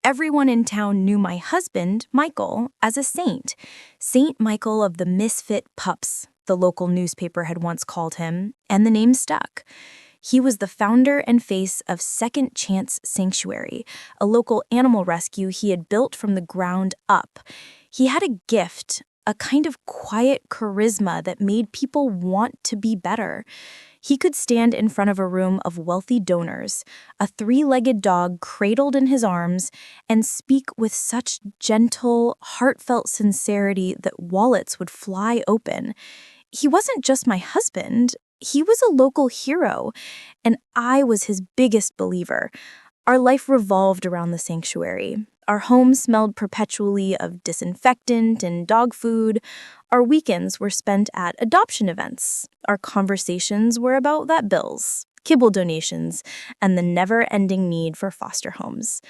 Everyone in town knew my husband, Michael, as a saint. Saint Michael of the Misfit Pups, the local newspaper had once called him, and the name stuck. He was the founder and face of Second Chance Sanctuary, a local animal rescue he had built from the ground up. He had a gift, a kind of quiet charisma that made people want to be better. He could stand in front of a room of wealthy donors, a three-legged dog cradled in his arms, and speak with such gentle, heartfelt sincerity that wallets would fly open. He wasn't just my husband. He was a local hero, and I was his biggest believer. Our life revolved around the sanctuary. Our home smelled perpetually of disinfectant and dog food. Our weekends were spent at adoption events. Our conversations were about vet bills, kibble donations, and the never-ending need for foster homes.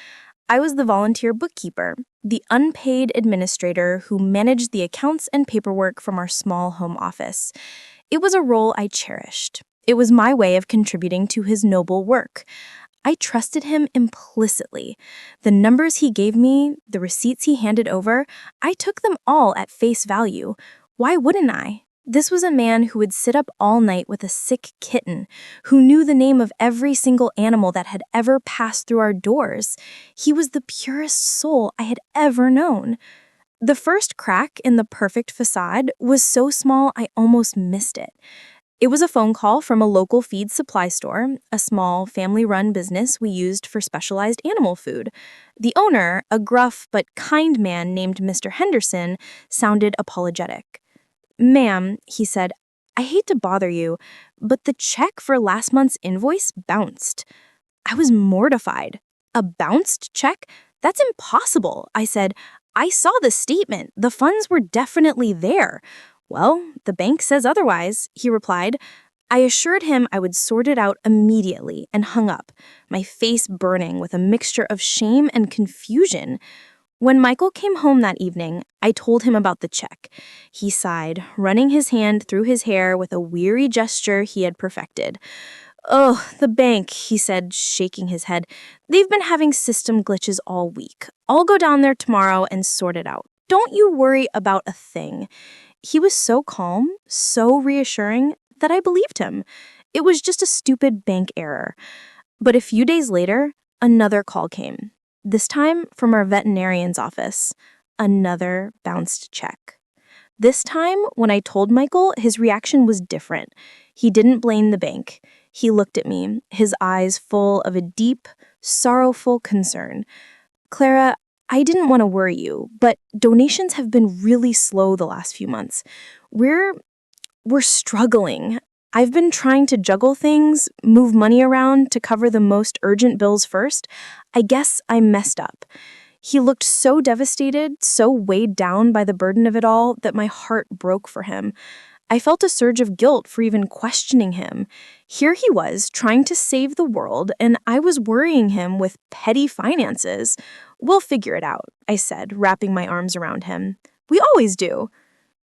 I was the volunteer bookkeeper, the unpaid administrator who managed the accounts and paperwork from our small home office. It was a role I cherished. It was my way of contributing to his noble work. I trusted him implicitly. The numbers he gave me, the receipts he handed over, I took them all at face value. Why wouldn't I? This was a man who would sit up all night with a sick kitten, who knew the name of every single animal that had ever passed through our doors. He was the purest soul I had ever known. The first crack in the perfect facade was so small I almost missed it. It was a phone call from a local feed supply store, a small family-run business we used for specialized animal food. The owner, a gruff but kind man named Mr. Henderson, sounded apologetic. "Ma'am," he said, "I hate to bother you, but the check for last month's invoice bounced." I was mortified. "A bounced check? That's impossible," I said. "I saw the statement. The funds were definitely there." "Well, the bank says otherwise," he replied. I assured him I would sort it out immediately and hung up, my face burning with a mixture of shame and confusion. When Michael came home that evening, I told him about the check. He sighed, running his hand through his hair with a weary gesture he had perfected. "Oh, the bank," he said, shaking his head. "They've been having system glitches all week. I'll go down there tomorrow and sort it out. Don't you worry about a thing." He was so calm, so reassuring, that I believed him. It was just a stupid bank error. But a few days later, another call came. This time from our veterinarian's office. Another bounced check. This time, when I told Michael, his reaction was different. He didn't blame the bank. He looked at me, his eyes full of a deep, sorrowful concern. "Clara, I didn't want to worry you, but donations have been really slow the last few months. We're struggling. I've been trying to juggle things, move money around to cover the most urgent bills first. I guess I messed up." He looked so devastated, so weighed down by the burden of it all, that my heart broke for him. I felt a surge of guilt for even questioning him. Here he was, trying to save the world, and I was worrying him with petty finances. "We'll figure it out," I said, wrapping my arms around him. "We always do."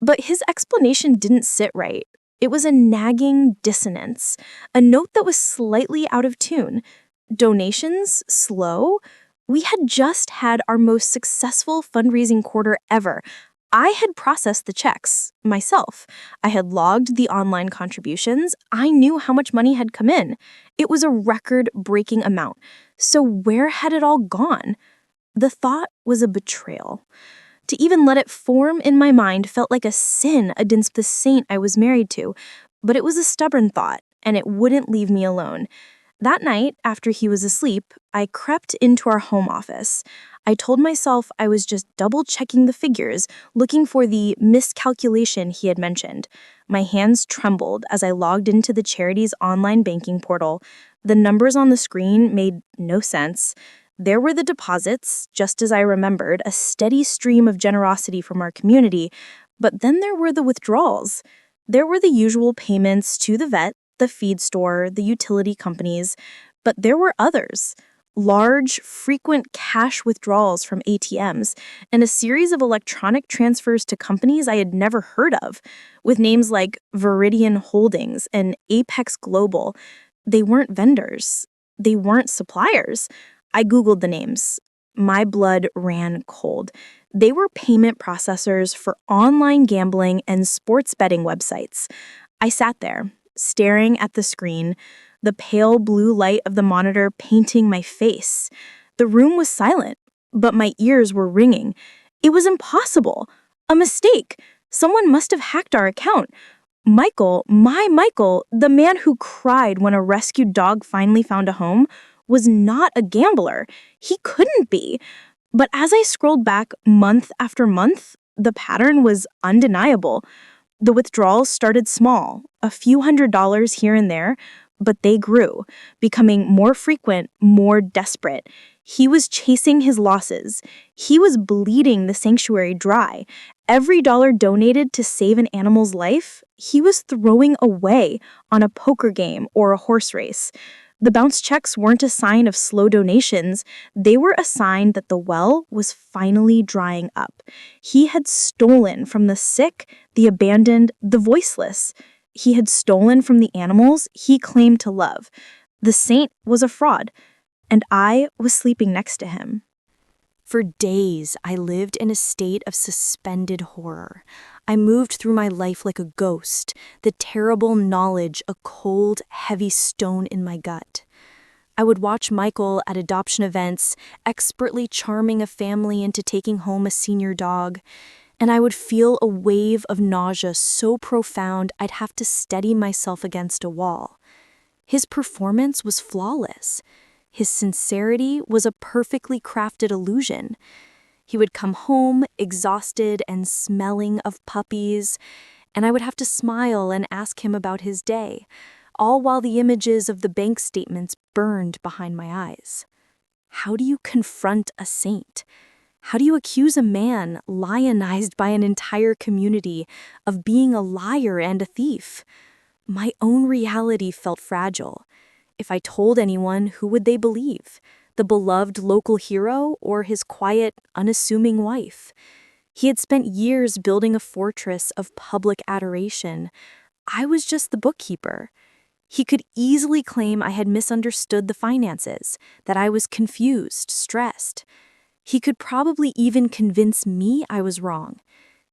But his explanation didn't sit right. It was a nagging dissonance, a note that was slightly out of tune. Donations? Slow? We had just had our most successful fundraising quarter ever. I had processed the checks myself. I had logged the online contributions. I knew how much money had come in. It was a record-breaking amount. So where had it all gone? The thought was a betrayal. To even let it form in my mind felt like a sin against the saint I was married to, but it was a stubborn thought, and it wouldn't leave me alone. That night, after he was asleep, I crept into our home office. I told myself I was just double-checking the figures, looking for the miscalculation he had mentioned. My hands trembled as I logged into the charity's online banking portal. The numbers on the screen made no sense. There were the deposits, just as I remembered, a steady stream of generosity from our community, but then there were the withdrawals. There were the usual payments to the vet, the feed store, the utility companies, but there were others. Large, frequent cash withdrawals from ATMs, and a series of electronic transfers to companies I had never heard of, with names like Viridian Holdings and Apex Global. They weren't vendors. They weren't suppliers. I Googled the names. My blood ran cold. They were payment processors for online gambling and sports betting websites. I sat there, staring at the screen, the pale blue light of the monitor painting my face. The room was silent, but my ears were ringing. It was impossible. A mistake. Someone must have hacked our account. Michael, my Michael, the man who cried when a rescued dog finally found a home, was not a gambler. He couldn't be. But as I scrolled back month after month, the pattern was undeniable. The withdrawals started small, a few $100s here and there, but they grew, becoming more frequent, more desperate. He was chasing his losses. He was bleeding the sanctuary dry. Every dollar donated to save an animal's life, he was throwing away on a poker game or a horse race. The bounce checks weren't a sign of slow donations. They were a sign that the well was finally drying up. He had stolen from the sick, the abandoned, the voiceless. He had stolen from the animals he claimed to love. The saint was a fraud, and I was sleeping next to him. For days, I lived in a state of suspended horror. I moved through my life like a ghost, the terrible knowledge a cold, heavy stone in my gut. I would watch Michael at adoption events, expertly charming a family into taking home a senior dog, and I would feel a wave of nausea so profound I'd have to steady myself against a wall. His performance was flawless. His sincerity was a perfectly crafted illusion. He would come home exhausted and smelling of puppies, and I would have to smile and ask him about his day, all while the images of the bank statements burned behind my eyes. How do you confront a saint? How do you accuse a man, lionized by an entire community, of being a liar and a thief? My own reality felt fragile. If I told anyone, who would they believe? The beloved local hero or his quiet, unassuming wife? He had spent years building a fortress of public adoration. I was just the bookkeeper. He could easily claim I had misunderstood the finances, that I was confused, stressed. He could probably even convince me I was wrong.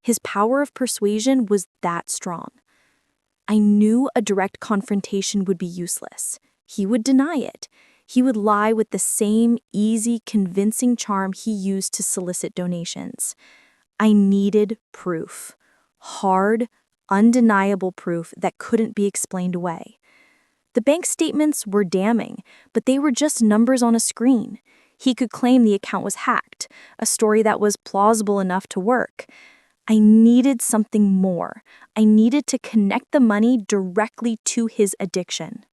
His power of persuasion was that strong. I knew a direct confrontation would be useless. He would deny it. He would lie with the same easy, convincing charm he used to solicit donations. I needed proof. Hard, undeniable proof that couldn't be explained away. The bank statements were damning, but they were just numbers on a screen. He could claim the account was hacked, a story that was plausible enough to work. I needed something more. I needed to connect the money directly to his addiction.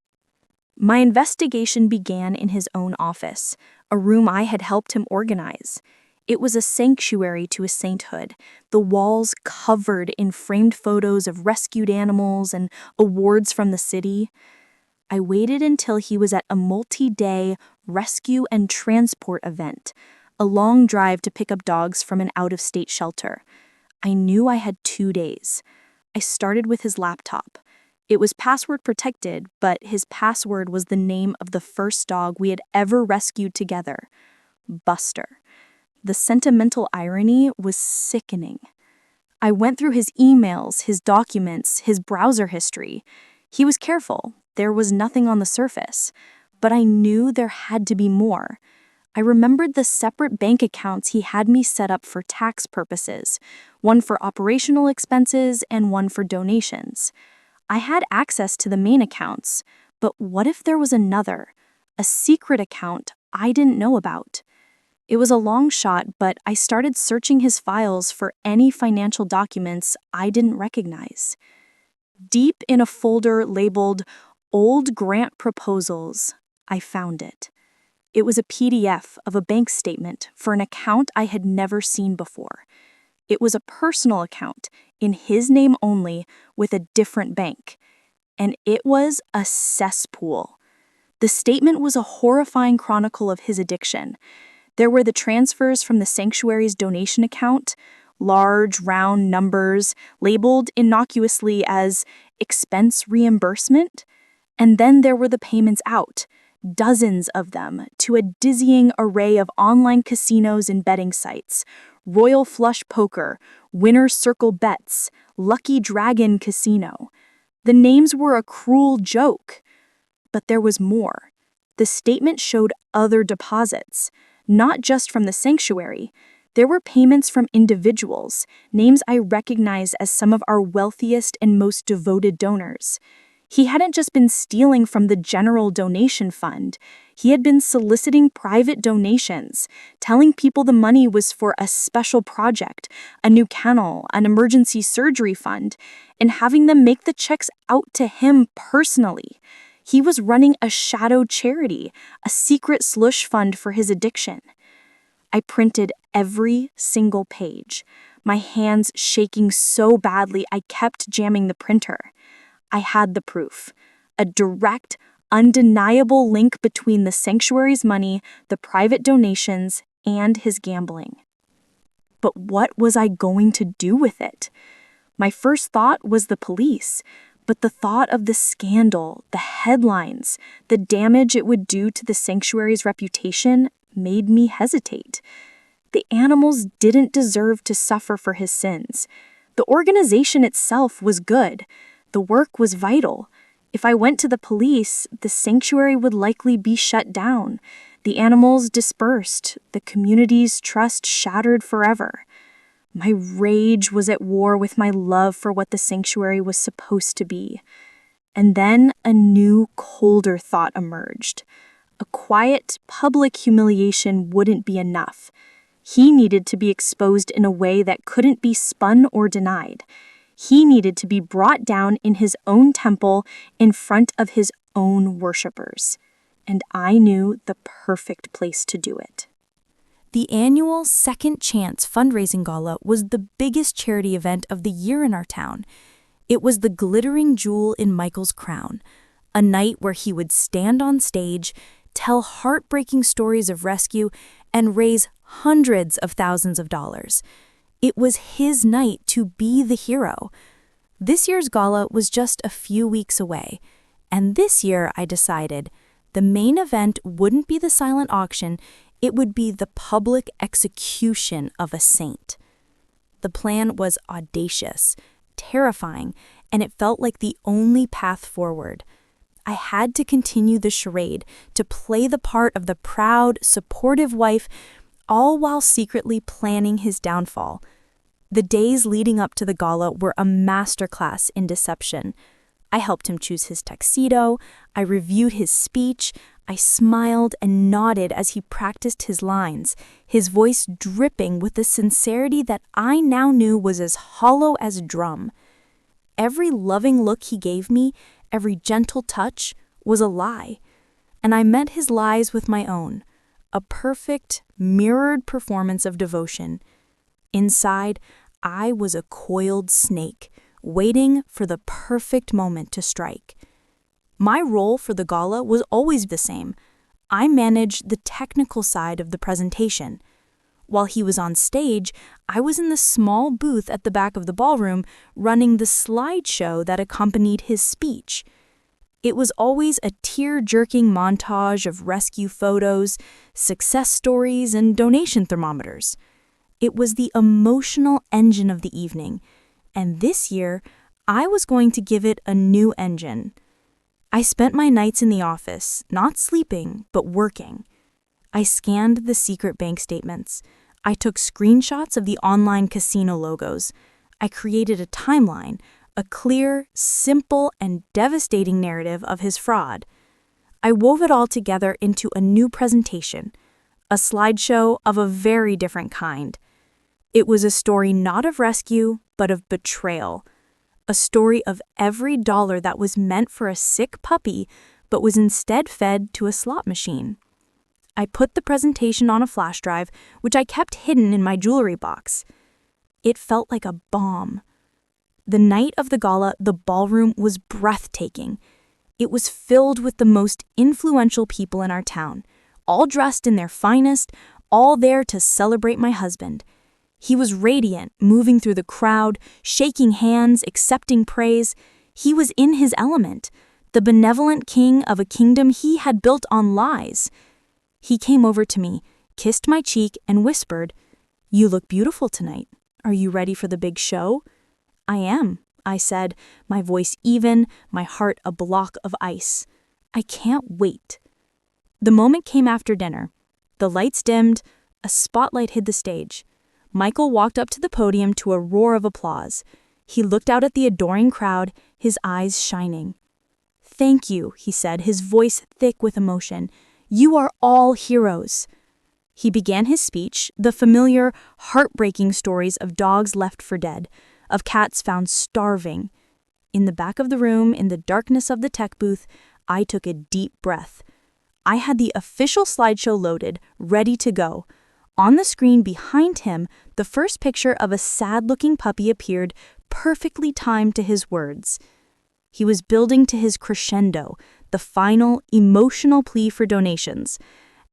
My investigation began in his own office, a room I had helped him organize. It was a sanctuary to his sainthood, the walls covered in framed photos of rescued animals and awards from the city. I waited until he was at a multi-day rescue and transport event, a long drive to pick up dogs from an out-of-state shelter. I knew I had 2 days. I started with his laptop. It was password protected, but his password was the name of the first dog we had ever rescued together, Buster. The sentimental irony was sickening. I went through his emails, his documents, his browser history. He was careful. There was nothing on the surface, but I knew there had to be more. I remembered the separate bank accounts he had me set up for tax purposes, one for operational expenses and one for donations. I had access to the main accounts, but what if there was another, a secret account I didn't know about? It was a long shot, but I started searching his files for any financial documents I didn't recognize. Deep in a folder labeled Old Grant Proposals, I found it. It was a PDF of a bank statement for an account I had never seen before. It was a personal account, in his name only, with a different bank. And it was a cesspool. The statement was a horrifying chronicle of his addiction. There were the transfers from the sanctuary's donation account, large, round numbers labeled innocuously as expense reimbursement. And then there were the payments out, dozens of them, to a dizzying array of online casinos and betting sites, Royal Flush Poker, Winner's Circle Bets, Lucky Dragon Casino. The names were a cruel joke. But there was more. The statement showed other deposits, not just from the sanctuary. There were payments from individuals, names I recognize as some of our wealthiest and most devoted donors. He hadn't just been stealing from the general donation fund. He had been soliciting private donations, telling people the money was for a special project, a new kennel, an emergency surgery fund, and having them make the checks out to him personally. He was running a shadow charity, a secret slush fund for his addiction. I printed every single page, my hands shaking so badly I kept jamming the printer. I had the proof, a direct, undeniable link between the sanctuary's money, the private donations, and his gambling. But what was I going to do with it? My first thought was the police, but the thought of the scandal, the headlines, the damage it would do to the sanctuary's reputation made me hesitate. The animals didn't deserve to suffer for his sins. The organization itself was good. The work was vital. If I went to the police, the sanctuary would likely be shut down, the animals dispersed, the community's trust shattered forever. My rage was at war with my love for what the sanctuary was supposed to be. And then a new, colder thought emerged. A quiet, public humiliation wouldn't be enough. He needed to be exposed in a way that couldn't be spun or denied. He needed to be brought down in his own temple in front of his own worshippers. And I knew the perfect place to do it. The annual Second Chance fundraising gala was the biggest charity event of the year in our town. It was the glittering jewel in Michael's crown, a night where he would stand on stage, tell heartbreaking stories of rescue, and raise hundreds of thousands of dollars. It was his night to be the hero. This year's gala was just a few weeks away, and this year I decided the main event wouldn't be the silent auction, it would be the public execution of a saint. The plan was audacious, terrifying, and it felt like the only path forward. I had to continue the charade, to play the part of the proud, supportive wife, all while secretly planning his downfall. The days leading up to the gala were a masterclass in deception. I helped him choose his tuxedo, I reviewed his speech, I smiled and nodded as he practiced his lines, his voice dripping with the sincerity that I now knew was as hollow as a drum. Every loving look he gave me, every gentle touch, was a lie, and I met his lies with my own, a perfect, mirrored performance of devotion. Inside, I was a coiled snake, waiting for the perfect moment to strike. My role for the gala was always the same. I managed the technical side of the presentation. While he was on stage, I was in the small booth at the back of the ballroom running the slideshow that accompanied his speech. It was always a tear-jerking montage of rescue photos, success stories, and donation thermometers. It was the emotional engine of the evening, and this year, I was going to give it a new engine. I spent my nights in the office, not sleeping, but working. I scanned the secret bank statements. I took screenshots of the online casino logos. I created a timeline, a clear, simple, and devastating narrative of his fraud. I wove it all together into a new presentation, a slideshow of a very different kind. It was a story not of rescue, but of betrayal. A story of every dollar that was meant for a sick puppy, but was instead fed to a slot machine. I put the presentation on a flash drive, which I kept hidden in my jewelry box. It felt like a bomb. The night of the gala, the ballroom was breathtaking. It was filled with the most influential people in our town, all dressed in their finest, all there to celebrate my husband. He was radiant, moving through the crowd, shaking hands, accepting praise. He was in his element, the benevolent king of a kingdom he had built on lies. He came over to me, kissed my cheek, and whispered, "You look beautiful tonight. Are you ready for the big show?" "I am," I said, my voice even, my heart a block of ice. "I can't wait." The moment came after dinner. The lights dimmed, a spotlight hid the stage. Michael walked up to the podium to a roar of applause. He looked out at the adoring crowd, his eyes shining. "Thank you," he said, his voice thick with emotion. "You are all heroes." He began his speech, the familiar, heartbreaking stories of dogs left for dead, of cats found starving. In the back of the room, in the darkness of the tech booth, I took a deep breath. I had the official slideshow loaded, ready to go. On the screen behind him, the first picture of a sad-looking puppy appeared, perfectly timed to his words. He was building to his crescendo, the final, emotional plea for donations.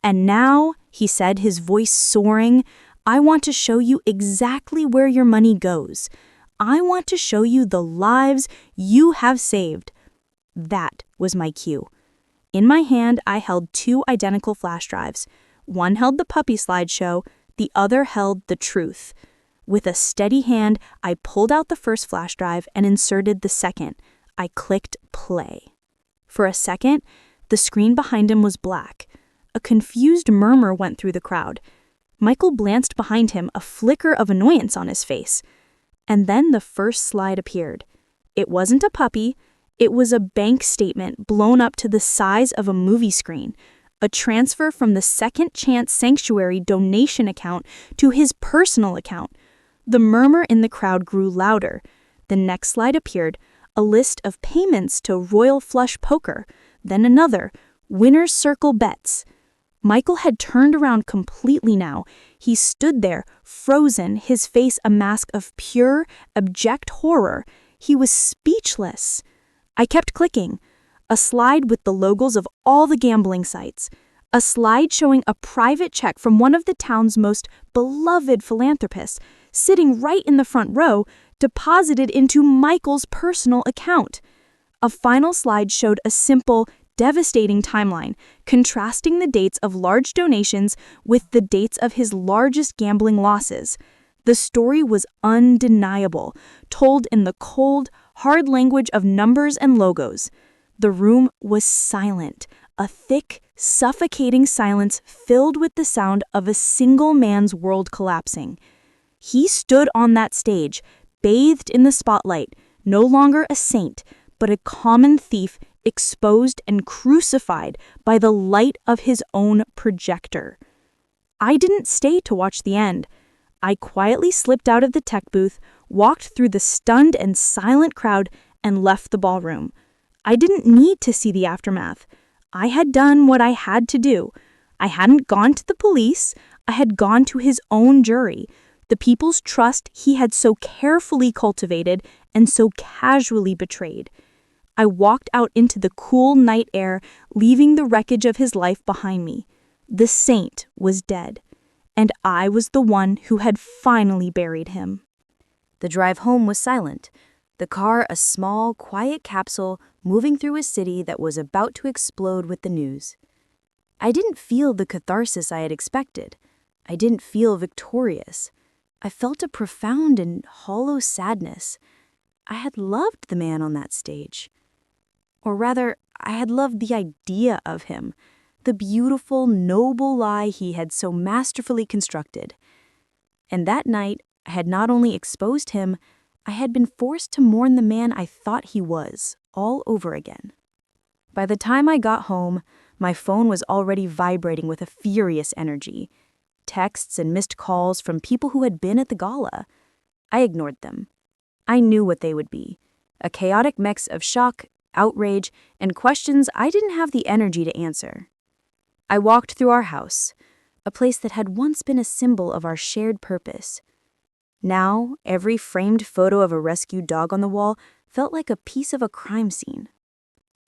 "And now," he said, his voice soaring, "I want to show you exactly where your money goes. I want to show you the lives you have saved." That was my cue. In my hand, I held 2 identical flash drives. One held the puppy slideshow, the other held the truth. With a steady hand, I pulled out the first flash drive and inserted the second. I clicked play. For a second, the screen behind him was black. A confused murmur went through the crowd. Michael glanced behind him, a flicker of annoyance on his face. And then the first slide appeared. It wasn't a puppy. It was a bank statement blown up to the size of a movie screen. A transfer from the Second Chance Sanctuary donation account to his personal account. The murmur in the crowd grew louder. The next slide appeared, a list of payments to Royal Flush Poker, then another, Winner's Circle Bets. Michael had turned around completely now. He stood there, frozen, his face a mask of pure, abject horror. He was speechless. I kept clicking. A slide with the logos of all the gambling sites. A slide showing a private check from one of the town's most beloved philanthropists, sitting right in the front row, deposited into Michael's personal account. A final slide showed a simple, devastating timeline, contrasting the dates of large donations with the dates of his largest gambling losses. The story was undeniable, told in the cold, hard language of numbers and logos. The room was silent, a thick, suffocating silence filled with the sound of a single man's world collapsing. He stood on that stage, bathed in the spotlight, no longer a saint, but a common thief exposed and crucified by the light of his own projector. I didn't stay to watch the end. I quietly slipped out of the tech booth, walked through the stunned and silent crowd, and left the ballroom. I didn't need to see the aftermath. I had done what I had to do. I hadn't gone to the police. I had gone to his own jury, the people's trust he had so carefully cultivated and so casually betrayed. I walked out into the cool night air, leaving the wreckage of his life behind me. The saint was dead, and I was the one who had finally buried him. The drive home was silent. The car a small, quiet capsule moving through a city that was about to explode with the news. I didn't feel the catharsis I had expected. I didn't feel victorious. I felt a profound and hollow sadness. I had loved the man on that stage. Or rather, I had loved the idea of him, the beautiful, noble lie he had so masterfully constructed. And that night, I had not only exposed him, I had been forced to mourn the man I thought he was, all over again. By the time I got home, my phone was already vibrating with a furious energy. Texts and missed calls from people who had been at the gala. I ignored them. I knew what they would be. A chaotic mix of shock, outrage, and questions I didn't have the energy to answer. I walked through our house, a place that had once been a symbol of our shared purpose. Now, every framed photo of a rescued dog on the wall felt like a piece of a crime scene.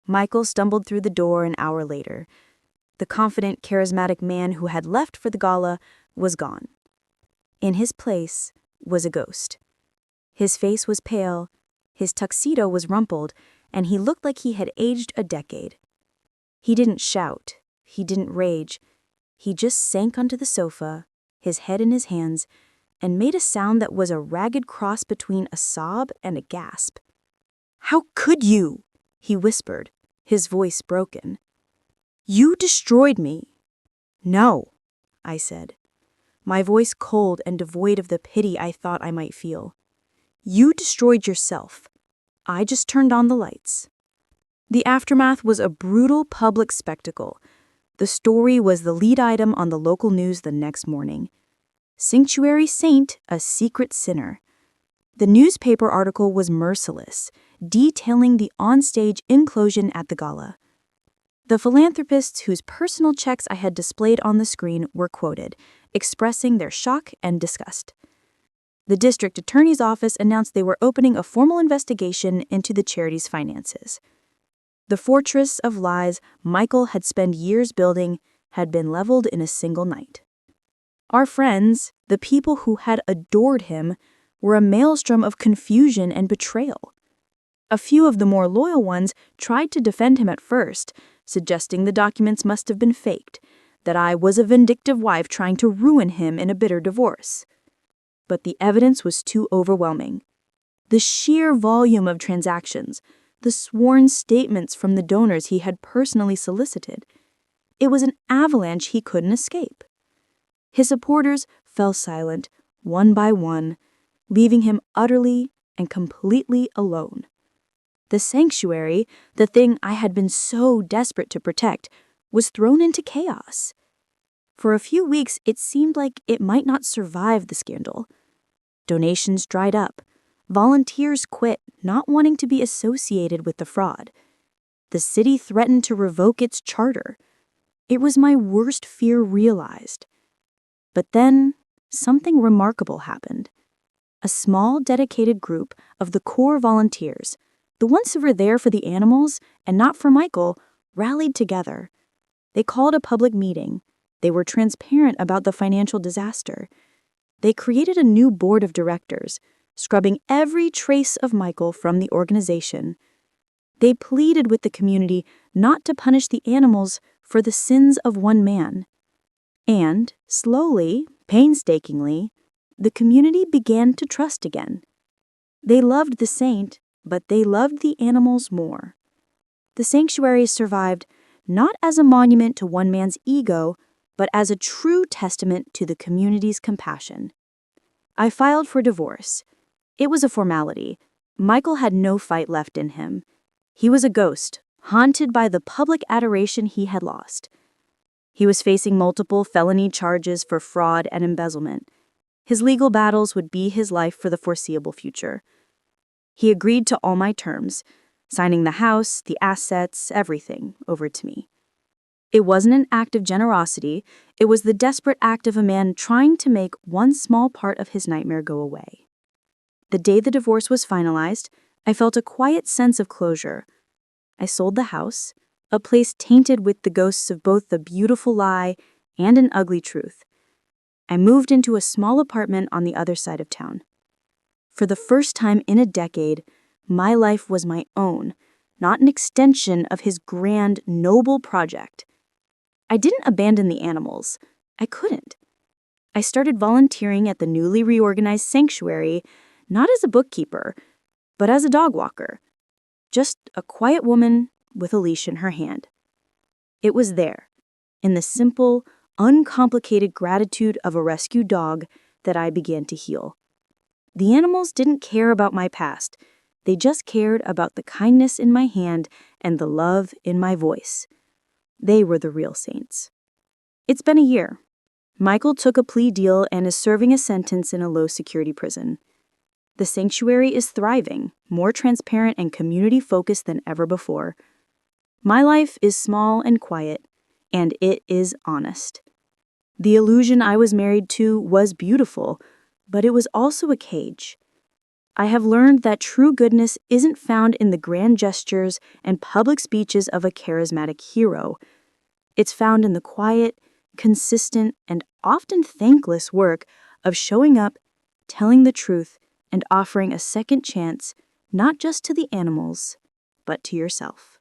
Michael stumbled through the door an hour later. The confident, charismatic man who had left for the gala was gone. In his place was a ghost. His face was pale, his tuxedo was rumpled, and he looked like he had aged a decade. He didn't shout. He didn't rage. He just sank onto the sofa, his head in his hands, and made a sound that was a ragged cross between a sob and a gasp. "How could you?" he whispered, his voice broken. "You destroyed me." "No," I said, my voice cold and devoid of the pity I thought I might feel. "You destroyed yourself. I just turned on the lights." The aftermath was a brutal public spectacle. The story was the lead item on the local news the next morning. Sanctuary Saint, a secret sinner. The newspaper article was merciless, detailing the onstage implosion at the gala. The philanthropists whose personal checks I had displayed on the screen were quoted, expressing their shock and disgust. The district attorney's office announced they were opening a formal investigation into the charity's finances. The fortress of lies Michael had spent years building had been leveled in a single night. Our friends, the people who had adored him, were a maelstrom of confusion and betrayal. A few of the more loyal ones tried to defend him at first, suggesting the documents must have been faked, that I was a vindictive wife trying to ruin him in a bitter divorce. But the evidence was too overwhelming. The sheer volume of transactions, the sworn statements from the donors he had personally solicited. It was an avalanche he couldn't escape. His supporters fell silent, one by one, leaving him utterly and completely alone. The sanctuary, the thing I had been so desperate to protect, was thrown into chaos. For a few weeks, it seemed like it might not survive the scandal. Donations dried up. Volunteers quit, not wanting to be associated with the fraud. The city threatened to revoke its charter. It was my worst fear realized. But then, something remarkable happened. A small, dedicated group of the core volunteers, the ones who were there for the animals and not for Michael, rallied together. They called a public meeting. They were transparent about the financial disaster. They created a new board of directors, scrubbing every trace of Michael from the organization. They pleaded with the community not to punish the animals for the sins of one man. And, slowly, painstakingly, the community began to trust again. They loved the saint, but they loved the animals more. The sanctuary survived not as a monument to one man's ego, but as a true testament to the community's compassion. I filed for divorce. It was a formality. Michael had no fight left in him. He was a ghost, haunted by the public adoration he had lost. He was facing multiple felony charges for fraud and embezzlement. His legal battles would be his life for the foreseeable future. He agreed to all my terms, signing the house, the assets, everything over to me. It wasn't an act of generosity, it was the desperate act of a man trying to make one small part of his nightmare go away. The day the divorce was finalized, I felt a quiet sense of closure. I sold the house, a place tainted with the ghosts of both the beautiful lie and an ugly truth. I moved into a small apartment on the other side of town. For the first time in a decade, my life was my own, not an extension of his grand, noble project. I didn't abandon the animals. I couldn't. I started volunteering at the newly reorganized sanctuary, not as a bookkeeper, but as a dog walker. Just a quiet woman with a leash in her hand. It was there, in the simple, uncomplicated gratitude of a rescued dog, that I began to heal. The animals didn't care about my past. They just cared about the kindness in my hand and the love in my voice. They were the real saints. It's been a year. Michael took a plea deal and is serving a sentence in a low-security prison. The sanctuary is thriving, more transparent and community-focused than ever before. My life is small and quiet, and it is honest. The illusion I was married to was beautiful, but it was also a cage. I have learned that true goodness isn't found in the grand gestures and public speeches of a charismatic hero. It's found in the quiet, consistent, and often thankless work of showing up, telling the truth, and offering a second chance, not just to the animals, but to yourself.